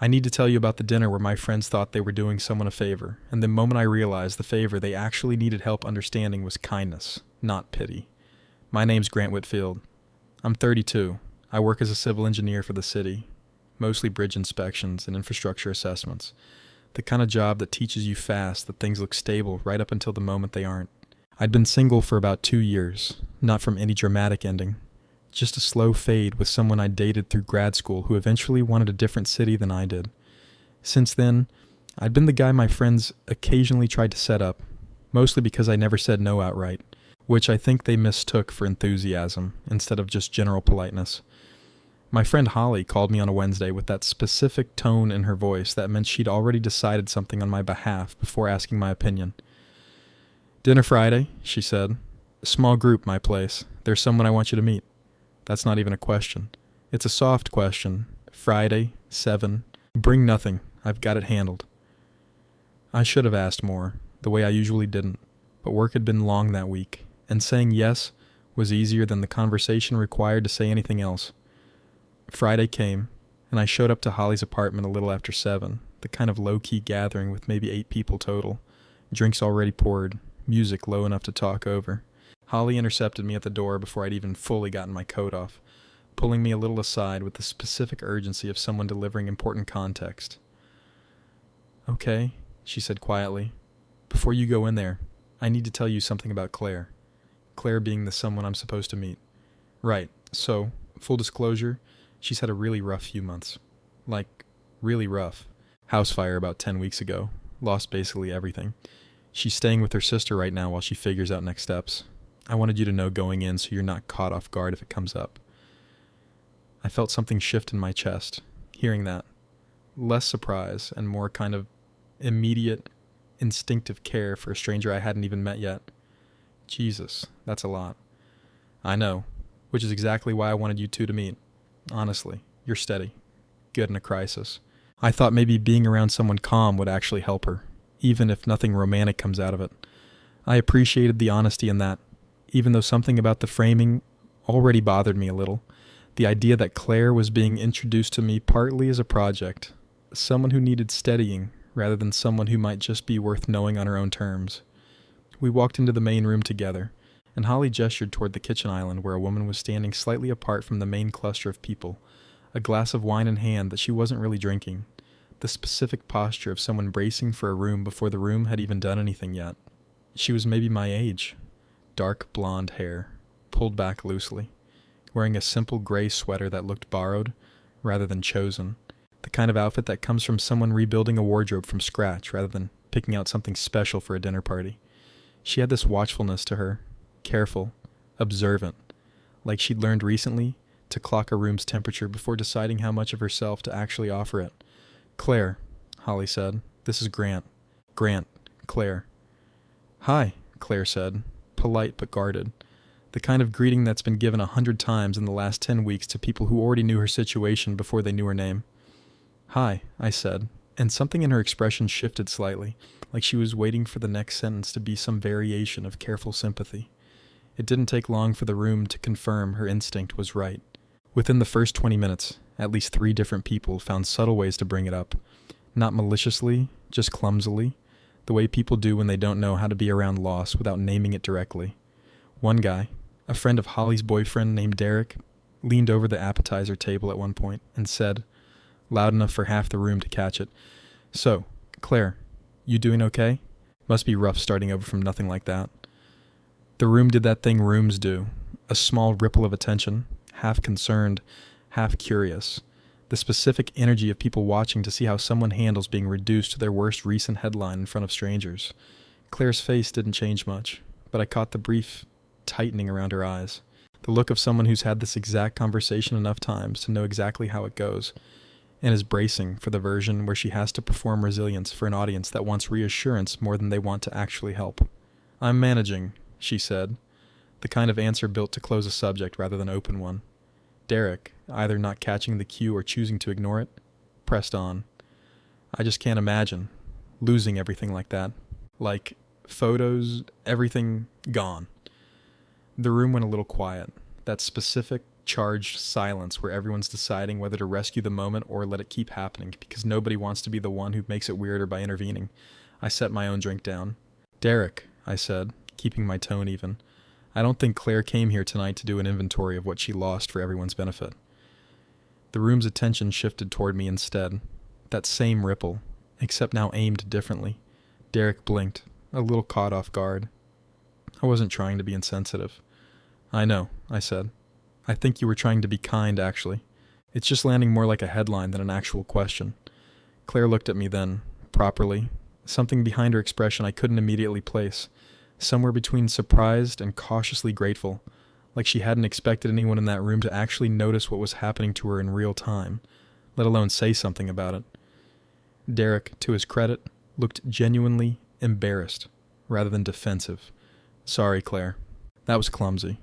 I need to tell you about the dinner where my friends thought they were doing someone a favor, and the moment I realized the favor they actually needed help understanding was kindness, not pity. My name's Grant Whitfield. I'm 32. I work as a civil engineer for the city, mostly bridge inspections and infrastructure assessments. The kind of job that teaches you fast that things look stable right up until the moment they aren't. I'd been single for about 2 years, not from any dramatic ending. Just a slow fade with someone I dated through grad school who eventually wanted a different city than I did. Since then, I'd been the guy my friends occasionally tried to set up, mostly because I never said no outright, which I think they mistook for enthusiasm instead of just general politeness. My friend Holly called me on a Wednesday with that specific tone in her voice that meant she'd already decided something on my behalf before asking my opinion. "Dinner Friday," she said. "Small group, my place. There's someone I want you to meet." That's not even a question. It's a soft question. Friday, 7. Bring nothing. I've got it handled. I should have asked more, the way I usually didn't, but work had been long that week, and saying yes was easier than the conversation required to say anything else. Friday came, and I showed up to Holly's apartment a little after 7, the kind of low-key gathering with maybe 8 people total, drinks already poured, music low enough to talk over. Holly intercepted me at the door before I'd even fully gotten my coat off, pulling me a little aside with the specific urgency of someone delivering important context. "Okay," she said quietly. "Before you go in there, I need to tell you something about Claire. Claire being the someone I'm supposed to meet. Right, so, full disclosure, she's had a really rough few months. Like, really rough. House fire about 10 weeks ago. Lost basically everything. She's staying with her sister right now while she figures out next steps. I wanted you to know going in so you're not caught off guard if it comes up." I felt something shift in my chest, hearing that. Less surprise and more kind of immediate, instinctive care for a stranger I hadn't even met yet. Jesus, that's a lot. I know, which is exactly why I wanted you two to meet. Honestly, you're steady. Good in a crisis. I thought maybe being around someone calm would actually help her, even if nothing romantic comes out of it. I appreciated the honesty in that, even though something about the framing already bothered me a little. The idea that Claire was being introduced to me partly as a project, someone who needed steadying rather than someone who might just be worth knowing on her own terms. We walked into the main room together, and Holly gestured toward the kitchen island where a woman was standing slightly apart from the main cluster of people, a glass of wine in hand that she wasn't really drinking, the specific posture of someone bracing for a room before the room had even done anything yet. She was maybe my age. Dark blonde hair, pulled back loosely, wearing a simple gray sweater that looked borrowed rather than chosen, the kind of outfit that comes from someone rebuilding a wardrobe from scratch rather than picking out something special for a dinner party. She had this watchfulness to her, careful, observant, like she'd learned recently to clock a room's temperature before deciding how much of herself to actually offer it. "Claire," Holly said. "This is Grant. Grant, Claire." "Hi," Claire said, polite but guarded, the kind of greeting that's been given 100 times in the last 10 weeks to people who already knew her situation before they knew her name. "Hi," I said, and something in her expression shifted slightly, like she was waiting for the next sentence to be some variation of careful sympathy. It didn't take long for the room to confirm her instinct was right. Within the first 20 minutes, at least 3 different people found subtle ways to bring it up. Not maliciously, just clumsily, the way people do when they don't know how to be around loss without naming it directly. One guy, a friend of Holly's boyfriend named Derek, leaned over the appetizer table at one point and said, loud enough for half the room to catch it, "So, Claire, you doing okay? Must be rough starting over from nothing like that." The room did that thing rooms do, a small ripple of attention, half concerned, half curious, the specific energy of people watching to see how someone handles being reduced to their worst recent headline in front of strangers. Claire's face didn't change much, but I caught the brief tightening around her eyes, the look of someone who's had this exact conversation enough times to know exactly how it goes, and is bracing for the version where she has to perform resilience for an audience that wants reassurance more than they want to actually help. "I'm managing," she said, the kind of answer built to close a subject rather than open one. Derek, either not catching the cue or choosing to ignore it, pressed on. "I just can't imagine losing everything like that. Like, photos, everything gone." The room went a little quiet, that specific, charged silence where everyone's deciding whether to rescue the moment or let it keep happening because nobody wants to be the one who makes it weirder by intervening. I set my own drink down. Derek, I said, keeping my tone even, I don't think Claire came here tonight to do an inventory of what she lost for everyone's benefit. The room's attention shifted toward me instead. That same ripple, except now aimed differently. Derek blinked, a little caught off guard. I wasn't trying to be insensitive. I know, I said. I think you were trying to be kind, actually. It's just landing more like a headline than an actual question. Claire looked at me then, properly. Something behind her expression I couldn't immediately place. Somewhere between surprised and cautiously grateful. Like she hadn't expected anyone in that room to actually notice what was happening to her in real time, let alone say something about it. Derek, to his credit, looked genuinely embarrassed, rather than defensive. Sorry, Claire. That was clumsy.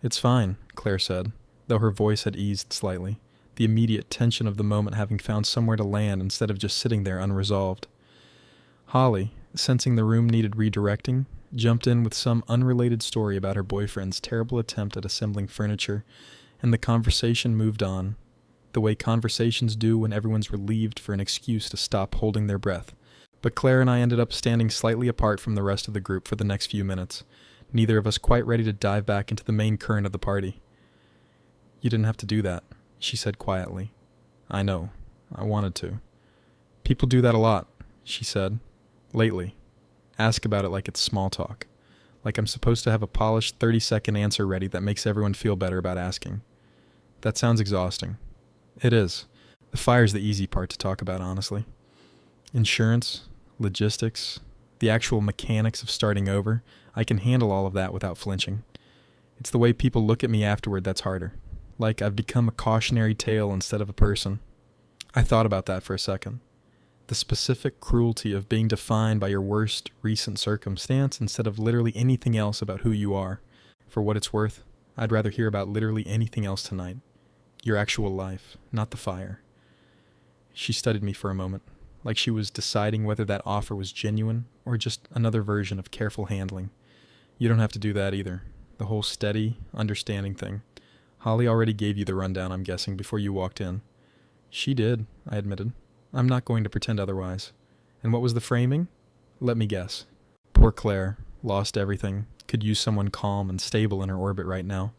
It's fine, Claire said, though her voice had eased slightly, the immediate tension of the moment having found somewhere to land instead of just sitting there unresolved. Holly, sensing the room needed redirecting, jumped in with some unrelated story about her boyfriend's terrible attempt at assembling furniture, and the conversation moved on, the way conversations do when everyone's relieved for an excuse to stop holding their breath. But Claire and I ended up standing slightly apart from the rest of the group for the next few minutes, neither of us quite ready to dive back into the main current of the party. You didn't have to do that, she said quietly. I know. I wanted to. People do that a lot, she said. Lately. Ask about it like it's small talk. Like I'm supposed to have a polished 30-second answer ready that makes everyone feel better about asking. That sounds exhausting. It is. The fire's the easy part to talk about, honestly. Insurance, logistics, the actual mechanics of starting over, I can handle all of that without flinching. It's the way people look at me afterward that's harder. Like I've become a cautionary tale instead of a person. I thought about that for a second. The specific cruelty of being defined by your worst recent circumstance instead of literally anything else about who you are. For what it's worth, I'd rather hear about literally anything else tonight. Your actual life, not the fire. She studied me for a moment, like she was deciding whether that offer was genuine or just another version of careful handling. You don't have to do that either. The whole steady, understanding thing. Holly already gave you the rundown, I'm guessing, before you walked in. She did, I admitted. I'm not going to pretend otherwise. And what was the framing? Let me guess. Poor Claire, lost everything, could use someone calm and stable in her orbit right now.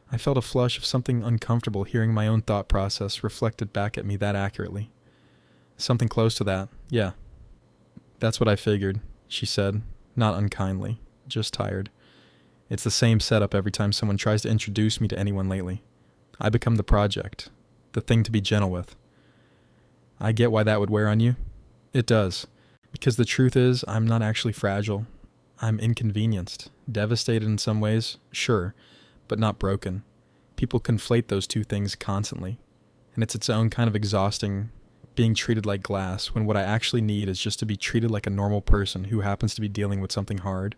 I felt a flush of something uncomfortable hearing my own thought process reflected back at me that accurately. Something close to that, yeah. That's what I figured, she said, not unkindly, just tired. It's the same setup every time someone tries to introduce me to anyone lately. I become the project, the thing to be gentle with. I get why that would wear on you. It does. Because the truth is, I'm not actually fragile. I'm inconvenienced, devastated in some ways, sure, but not broken. People conflate those two things constantly, and it's its own kind of exhausting being treated like glass when what I actually need is just to be treated like a normal person who happens to be dealing with something hard.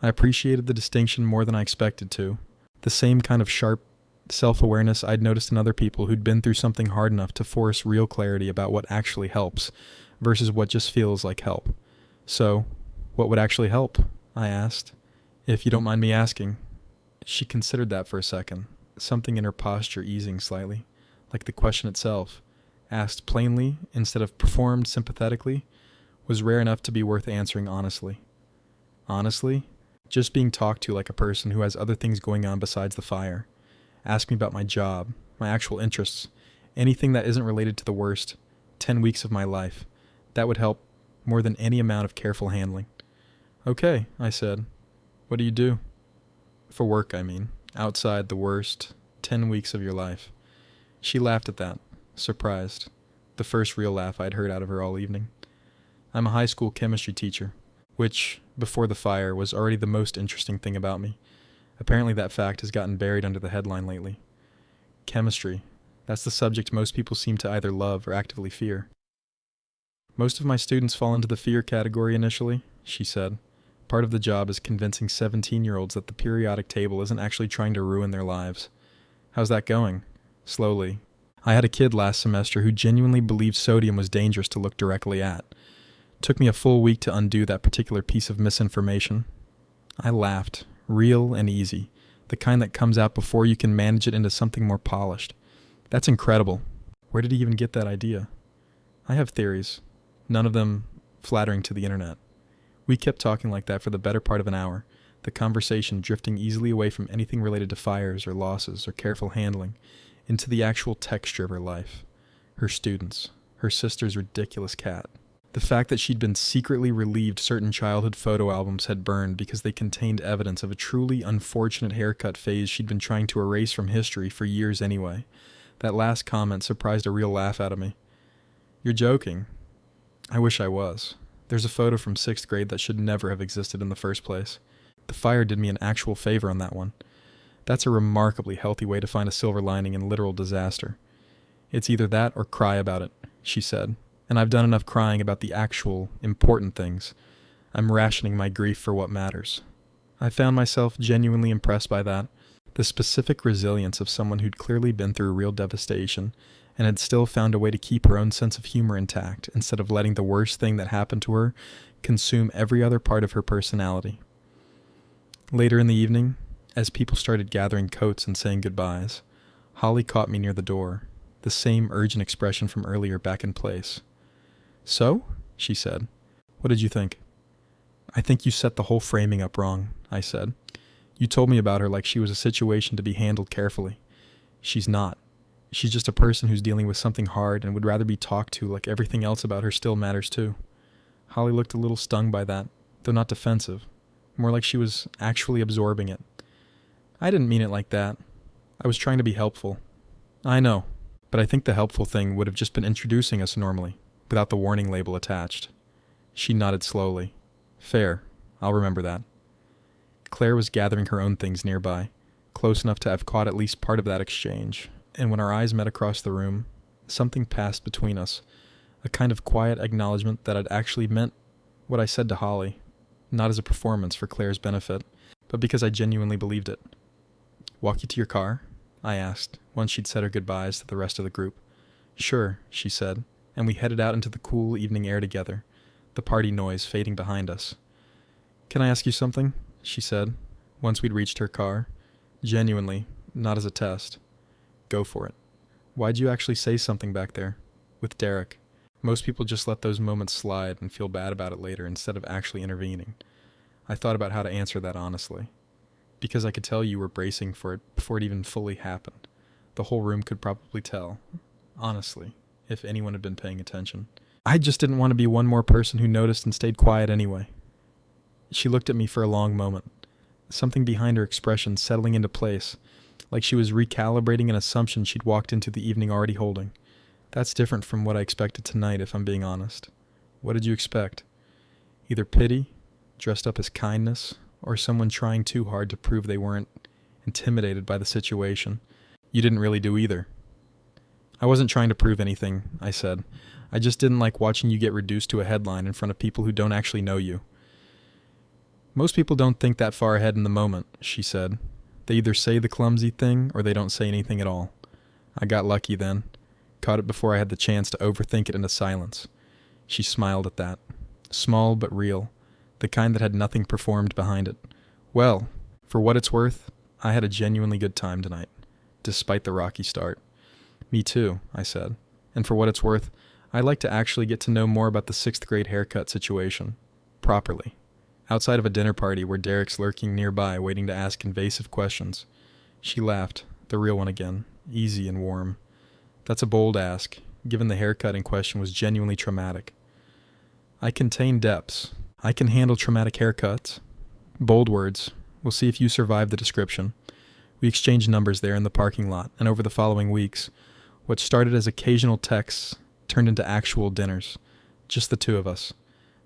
I appreciated the distinction more than I expected to. The same kind of sharp self-awareness I'd noticed in other people who'd been through something hard enough to force real clarity about what actually helps versus what just feels like help. So, what would actually help? I asked. If you don't mind me asking. She considered that for a second, something in her posture easing slightly, like the question itself, asked plainly instead of performed sympathetically, was rare enough to be worth answering honestly. Honestly? Just being talked to like a person who has other things going on besides the fire. Ask me about my job, my actual interests, anything that isn't related to the worst 10 weeks of my life. That would help more than any amount of careful handling. Okay, I said. What do you do? For work, I mean. Outside the worst 10 weeks of your life. She laughed at that, surprised. The first real laugh I'd heard out of her all evening. I'm a high school chemistry teacher, which, before the fire, was already the most interesting thing about me. Apparently that fact has gotten buried under the headline lately. Chemistry. That's the subject most people seem to either love or actively fear. Most of my students fall into the fear category initially, she said. Part of the job is convincing 17-year-olds that the periodic table isn't actually trying to ruin their lives. How's that going? Slowly. I had a kid last semester who genuinely believed sodium was dangerous to look directly at. Took me a full week to undo that particular piece of misinformation. I laughed, real and easy, The kind that comes out before you can manage it into something more polished. That's incredible. Where did he even get that idea? I have theories, none of them flattering to the internet. We kept talking like that for the better part of an hour, the conversation drifting easily away from anything related to fires or losses or careful handling, into the actual texture of her life. Her students, her sister's ridiculous cat. The fact that she'd been secretly relieved certain childhood photo albums had burned because they contained evidence of a truly unfortunate haircut phase she'd been trying to erase from history for years anyway. That last comment surprised a real laugh out of me. You're joking. I wish I was. There's a photo from 6th grade that should never have existed in the first place. The fire did me an actual favor on that one. That's a remarkably healthy way to find a silver lining in literal disaster. It's either that or cry about it, she said. And I've done enough crying about the actual, important things. I'm rationing my grief for what matters. I found myself genuinely impressed by that. The specific resilience of someone who'd clearly been through real devastation and had still found a way to keep her own sense of humor intact instead of letting the worst thing that happened to her consume every other part of her personality. Later in the evening, as people started gathering coats and saying goodbyes, Holly caught me near the door, the same urgent expression from earlier back in place. So? She said. What did you think? I think you set the whole framing up wrong, I said. You told me about her like she was a situation to be handled carefully. She's not. She's just a person who's dealing with something hard and would rather be talked to like everything else about her still matters too. Holly looked a little stung by that, though not defensive. More like she was actually absorbing it. I didn't mean it like that. I was trying to be helpful. I know, but I think the helpful thing would have just been introducing us normally, without the warning label attached. She nodded slowly. Fair. I'll remember that. Claire was gathering her own things nearby, close enough to have caught at least part of that exchange, and when our eyes met across the room, something passed between us, a kind of quiet acknowledgement that I'd actually meant what I said to Holly, not as a performance for Claire's benefit, but because I genuinely believed it. Walk you to your car? I asked, once she'd said her goodbyes to the rest of the group. Sure, she said, and we headed out into the cool evening air together, the party noise fading behind us. Can I ask you something? She said, once we'd reached her car. Genuinely, not as a test. Go for it. Why'd you actually say something back there? With Derek. Most people just let those moments slide and feel bad about it later instead of actually intervening. I thought about how to answer that honestly. Because I could tell you were bracing for it before it even fully happened. The whole room could probably tell. Honestly, if anyone had been paying attention. I just didn't want to be one more person who noticed and stayed quiet anyway. She looked at me for a long moment, something behind her expression settling into place, like she was recalibrating an assumption she'd walked into the evening already holding. That's different from what I expected tonight, if I'm being honest. What did you expect? Either pity, dressed up as kindness, or someone trying too hard to prove they weren't intimidated by the situation. You didn't really do either. I wasn't trying to prove anything, I said. I just didn't like watching you get reduced to a headline in front of people who don't actually know you. Most people don't think that far ahead in the moment, she said. They either say the clumsy thing or they don't say anything at all. I got lucky then. Caught it before I had the chance to overthink it into silence. She smiled at that. Small but real. The kind that had nothing performed behind it. Well, for what it's worth, I had a genuinely good time tonight, despite the rocky start. Me too, I said. And for what it's worth, I'd like to actually get to know more about the 6th grade haircut situation. Properly. Outside of a dinner party where Derek's lurking nearby waiting to ask invasive questions. She laughed, the real one again, easy and warm. That's a bold ask, given the haircut in question was genuinely traumatic. I contain depths. I can handle traumatic haircuts. Bold words. We'll see if you survive the description. We exchanged numbers there in the parking lot, and over the following weeks, what started as occasional texts turned into actual dinners. Just the two of us.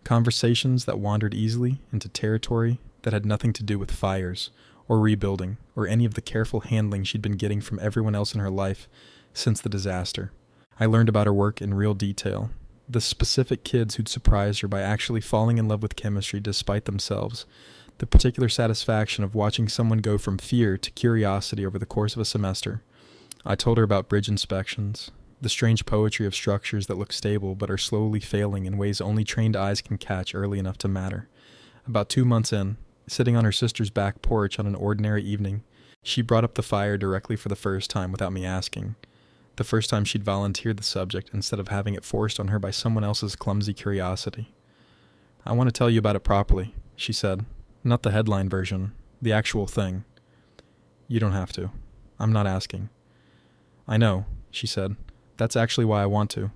Conversations that wandered easily into territory that had nothing to do with fires, or rebuilding, or any of the careful handling she'd been getting from everyone else in her life since the disaster. I learned about her work in real detail. The specific kids who'd surprised her by actually falling in love with chemistry despite themselves. The particular satisfaction of watching someone go from fear to curiosity over the course of a semester. I told her about bridge inspections, the strange poetry of structures that look stable but are slowly failing in ways only trained eyes can catch early enough to matter. About 2 months in, sitting on her sister's back porch on an ordinary evening, She brought up the fire directly for the first time without me asking. The first time she'd volunteered the subject instead of having it forced on her by someone else's clumsy curiosity. "I want to tell you about it properly," she said. "Not the headline version, the actual thing." "You don't have to. I'm not asking." "I know," she said. "That's actually why I want to.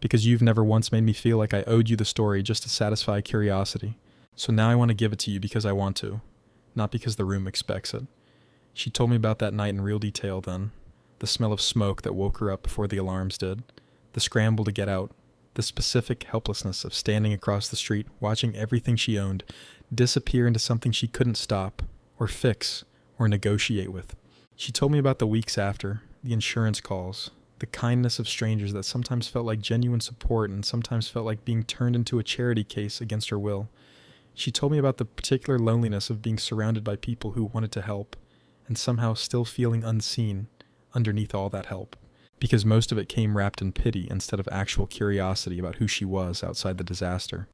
Because you've never once made me feel like I owed you the story just to satisfy curiosity. So now I want to give it to you because I want to, not because the room expects it." She told me about that night in real detail then. The smell of smoke that woke her up before the alarms did. The scramble to get out. The specific helplessness of standing across the street, watching everything she owned disappear into something she couldn't stop, or fix, or negotiate with. She told me about the weeks after, the insurance calls, the kindness of strangers that sometimes felt like genuine support and sometimes felt like being turned into a charity case against her will. She told me about the particular loneliness of being surrounded by people who wanted to help, and somehow still feeling unseen underneath all that help, because most of it came wrapped in pity instead of actual curiosity about who she was outside the disaster.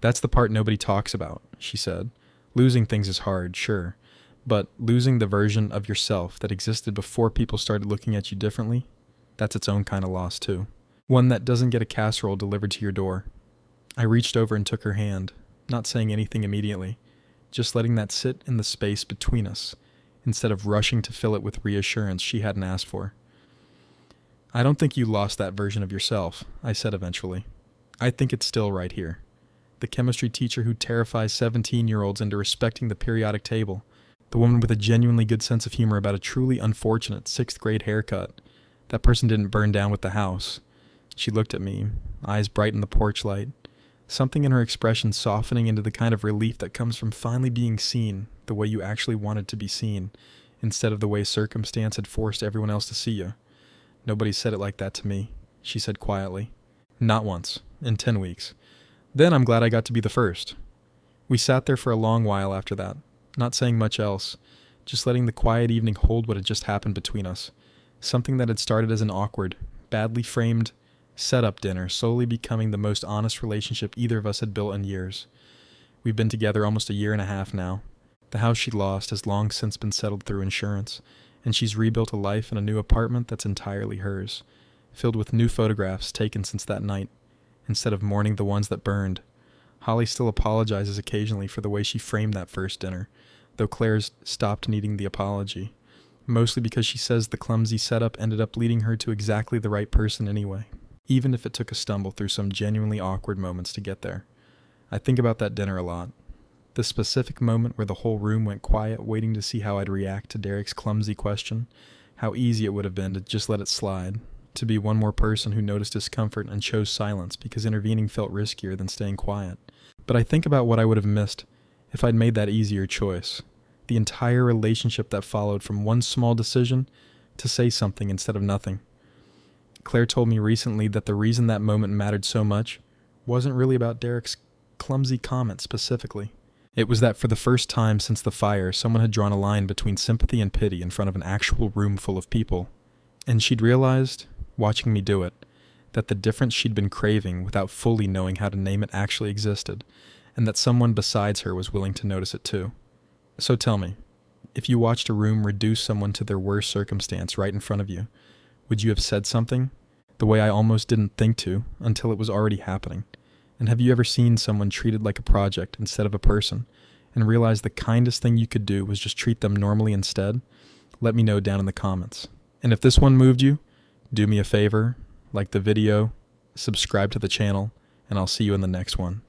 "That's the part nobody talks about," she said. "Losing things is hard, sure, but losing the version of yourself that existed before people started looking at you differently, that's its own kind of loss too. One that doesn't get a casserole delivered to your door." I reached over and took her hand, not saying anything immediately, just letting that sit in the space between us, instead of rushing to fill it with reassurance she hadn't asked for. "I don't think you lost that version of yourself," I said eventually. "I think it's still right here. The chemistry teacher who terrifies 17-year-olds into respecting the periodic table, the woman with a genuinely good sense of humor about a truly unfortunate 6th grade haircut. That person didn't burn down with the house." She looked at me, eyes bright in the porch light, something in her expression softening into the kind of relief that comes from finally being seen the way you actually wanted to be seen, instead of the way circumstance had forced everyone else to see you. "Nobody said it like that to me," she said quietly. "Not once, in 10 weeks. Then I'm glad I got to be the first." We sat there for a long while after that, not saying much else, just letting the quiet evening hold what had just happened between us. Something that had started as an awkward, badly framed set-up dinner slowly becoming the most honest relationship either of us had built in years. We've been together almost a year and a half now. The house she lost has long since been settled through insurance, and she's rebuilt a life in a new apartment that's entirely hers, filled with new photographs taken since that night, instead of mourning the ones that burned. Holly still apologizes occasionally for the way she framed that first dinner, though Claire's stopped needing the apology, mostly because she says the clumsy setup ended up leading her to exactly the right person anyway, even if it took a stumble through some genuinely awkward moments to get there. I think about that dinner a lot. The specific moment where the whole room went quiet, waiting to see how I'd react to Derek's clumsy question, how easy it would have been to just let it slide, to be one more person who noticed discomfort and chose silence because intervening felt riskier than staying quiet. But I think about what I would have missed if I'd made that easier choice. The entire relationship that followed from one small decision to say something instead of nothing. Claire told me recently that the reason that moment mattered so much wasn't really about Derek's clumsy comment specifically. It was that for the first time since the fire, someone had drawn a line between sympathy and pity in front of an actual room full of people. And she'd realized, watching me do it, that the difference she'd been craving without fully knowing how to name it actually existed, and that someone besides her was willing to notice it too. So tell me, if you watched a room reduce someone to their worst circumstance right in front of you, would you have said something? The way I almost didn't think to, until it was already happening. And have you ever seen someone treated like a project instead of a person, and realized the kindest thing you could do was just treat them normally instead? Let me know down in the comments. And if this one moved you, do me a favor, like the video, subscribe to the channel, and I'll see you in the next one.